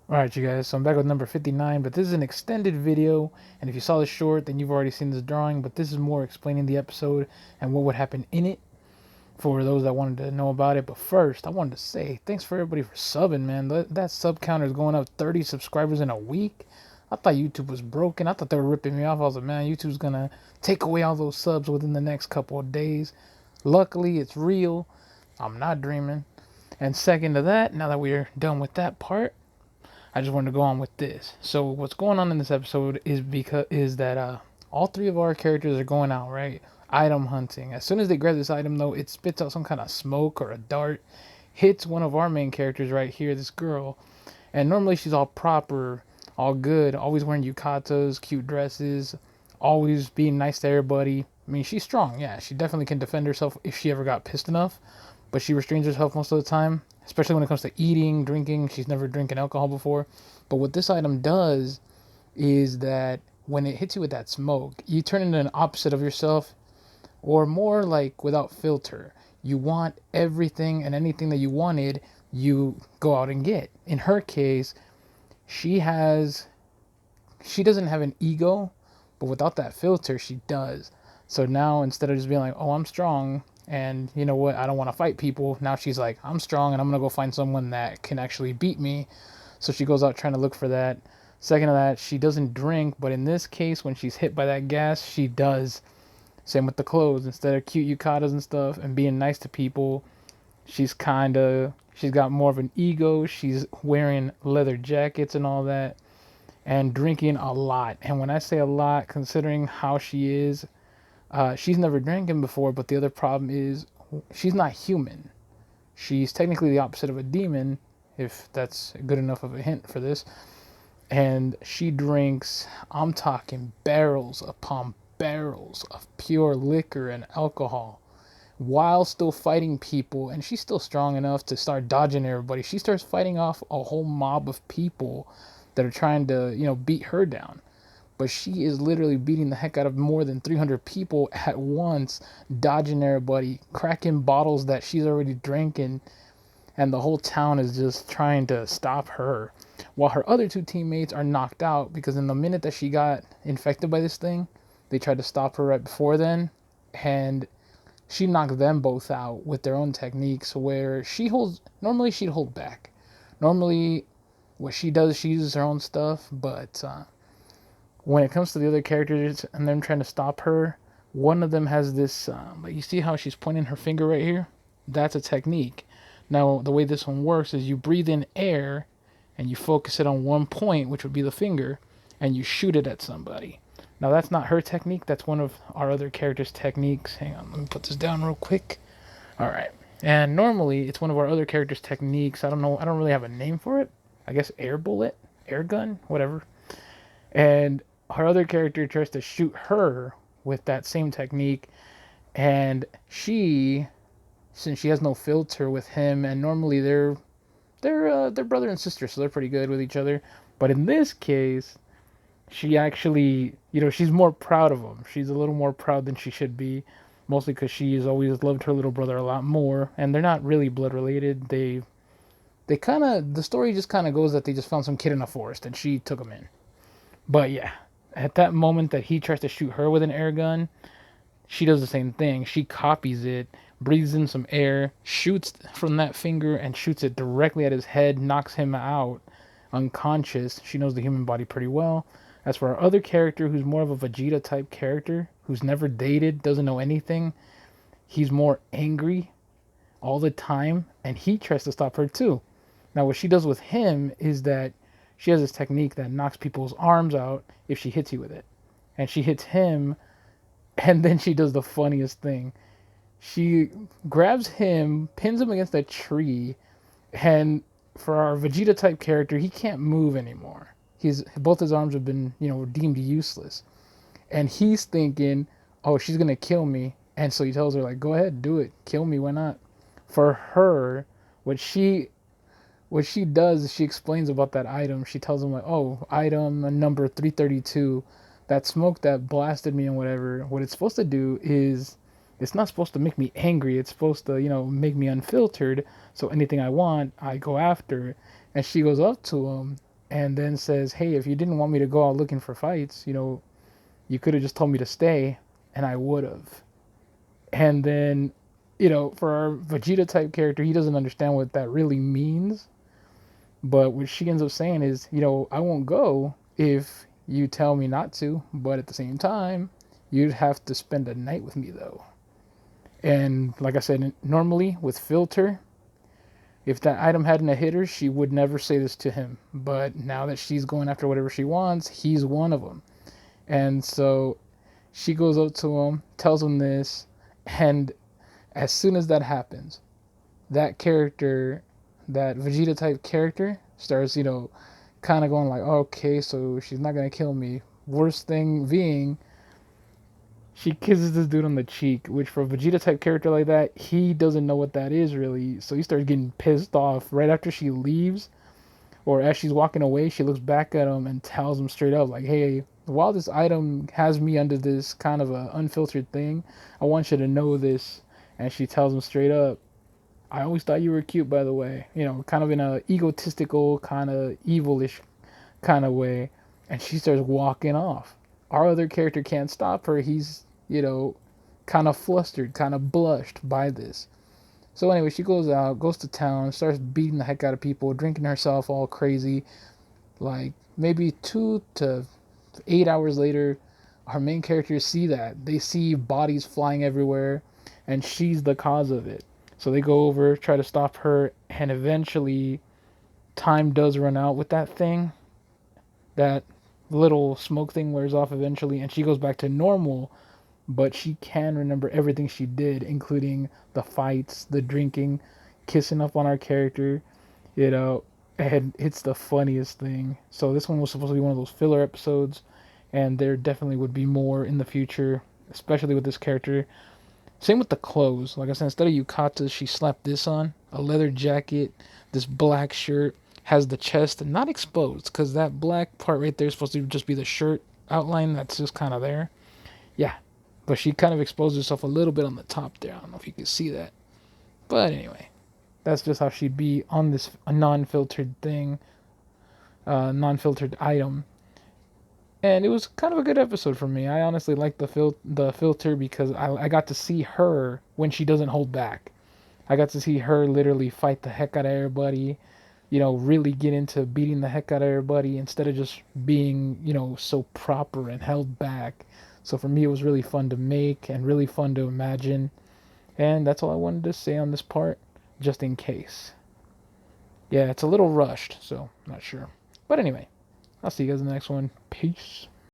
Alright, you guys, so I'm back with number 59, but this is an extended video, and if you saw the short, then you've already seen this drawing, but this is more explaining the episode and what would happen in it for those that wanted to know about it. But first, I wanted to say thanks for everybody for subbing, man. That sub counter is going up 30 subscribers in a week. I thought YouTube was broken. I thought they were ripping me off. I was like, man, YouTube's gonna take away all those subs within the next couple of days. Luckily, it's real. I'm not dreaming. And second to that, now that we're done with that part, I just wanted to go on with this. So what's going on in this episode is that all three of our characters are going out, right? Item hunting. As soon as they grab this item though, it spits out some kind of smoke or a dart, hits one of our main characters right here, this girl. And normally she's all proper, all good, always wearing yukatas, cute dresses, always being nice to everybody. I mean, she's strong, yeah. She definitely can defend herself if she ever got pissed enough, but she restrains herself most of the time, especially when it comes to eating, drinking. She's never drinking alcohol before. But what this item does is that when it hits you with that smoke, you turn into an opposite of yourself, or more like without filter. You want everything and anything that you wanted, you go out and get. In her case, she has she doesn't have an ego, but without that filter, she does. So now instead of just being like, "Oh, I'm strong," and you know what, I don't want to fight people. Now she's like, "I'm strong, and I'm gonna go find someone that can actually beat me." So she goes out trying to look for that. Second to that, she doesn't drink, but in this case, when she's hit by that gas, she does. Same with the clothes. Instead of cute yukatas and stuff and being nice to people, she's got more of an ego. She's wearing leather jackets and all that, and drinking a lot. And when I say a lot, considering how she is, she's never drinking before. But the other problem is she's not human. She's technically the opposite of a demon, if that's good enough of a hint for this. And she drinks, I'm talking barrels upon barrels of pure liquor and alcohol while still fighting people. And she's still strong enough to start dodging everybody. She starts fighting off a whole mob of people that are trying to, beat her down. But she is literally beating the heck out of more than 300 people at once, dodging everybody, cracking bottles that she's already drinking, and the whole town is just trying to stop her. While her other two teammates are knocked out because in the minute that she got infected by this thing, they tried to stop her right before then, and she knocked them both out with their own techniques where normally she'd hold back. Normally what she does, she uses her own stuff, but when it comes to the other characters and them trying to stop her, one of them has this, like you see how she's pointing her finger right here? That's a technique. Now, the way this one works is you breathe in air and you focus it on one point, which would be the finger, and you shoot it at somebody. Now, that's not her technique. That's one of our other characters' techniques. Hang on, let me put this down real quick. All right. And normally, it's one of our other characters' techniques. I don't know. I don't really have a name for it. I guess air bullet, air gun, whatever. And our other character tries to shoot her with that same technique, and since she has no filter with him, and normally they're brother and sister, so they're pretty good with each other. But in this case, she actually, she's more proud of him. She's a little more proud than she should be, mostly because she has always loved her little brother a lot more, and they're not really blood related. They kind of, the story just kind of goes that they just found some kid in a forest and she took him in. But yeah, at that moment that he tries to shoot her with an air gun, she does the same thing. She copies it, breathes in some air, shoots from that finger, and shoots it directly at his head, knocks him out unconscious. She knows the human body pretty well. As for our other character, who's more of a Vegeta type character, who's never dated, doesn't know anything, he's more angry all the time, and he tries to stop her too. Now, what she does with him is that she has this technique that knocks people's arms out if she hits you with it. And she hits him, and then she does the funniest thing. She grabs him, pins him against a tree, and for our Vegeta type character, he can't move anymore. Both his arms have been, deemed useless. And he's thinking, "Oh, she's gonna kill me." And so he tells her, like, "Go ahead, do it. Kill me, why not?" For her, what she does is she explains about that item. She tells him like, "Oh, item number 332, that smoke that blasted me and whatever. What it's supposed to do is it's not supposed to make me angry. It's supposed to, make me unfiltered. So anything I want, I go after." And she goes up to him and then says, "Hey, if you didn't want me to go out looking for fights, you could have just told me to stay, and I would have." And then, for our Vegeta type character, he doesn't understand what that really means. But what she ends up saying is, I won't go if you tell me not to, but at the same time, you'd have to spend a night with me though. And like I said, normally with Filter, if that item hadn't hit her, she would never say this to him. But now that she's going after whatever she wants, he's one of them. And so she goes up to him, tells him this, and as soon as that happens, that character, that Vegeta type character, starts, kind of going like, okay, so she's not gonna kill me. Worst thing being, she kisses this dude on the cheek, which for a Vegeta type character like that, he doesn't know what that is really. So he starts getting pissed off right after she leaves, or as she's walking away, she looks back at him and tells him straight up, like, hey, while this item has me under this kind of a unfiltered thing, I want you to know this. And she tells him straight up, I always thought you were cute, by the way. Kind of in a egotistical, kind of evilish kind of way. And she starts walking off. Our other character can't stop her. He's, kind of flustered, kind of blushed by this. So anyway, she goes out, goes to town, starts beating the heck out of people, drinking herself all crazy. Like maybe 2 to 8 hours later, our main characters see that. They see bodies flying everywhere, and she's the cause of it. So they go over, try to stop her, and eventually time does run out with that thing. That little smoke thing wears off eventually, and she goes back to normal, but she can remember everything she did, including the fights, the drinking, kissing up on our character, you know, and it's the funniest thing. So this one was supposed to be one of those filler episodes, and there definitely would be more in the future, especially with this character. Same with the clothes. Like I said, instead of yukata, she slapped this on. A leather jacket, this black shirt, has the chest not exposed, because that black part right there is supposed to just be the shirt outline that's just kind of there. Yeah, but she kind of exposed herself a little bit on the top there. I don't know if you can see that. But anyway, that's just how she'd be on this non-filtered thing, non-filtered item. And it was kind of a good episode for me. I honestly like the filter because I got to see her when she doesn't hold back. I got to see her literally fight the heck out of everybody, really get into beating the heck out of everybody instead of just being, so proper and held back. So for me, it was really fun to make and really fun to imagine. And that's all I wanted to say on this part, just in case. Yeah, it's a little rushed, so not sure. But anyway, I'll see you guys in the next one. Peace.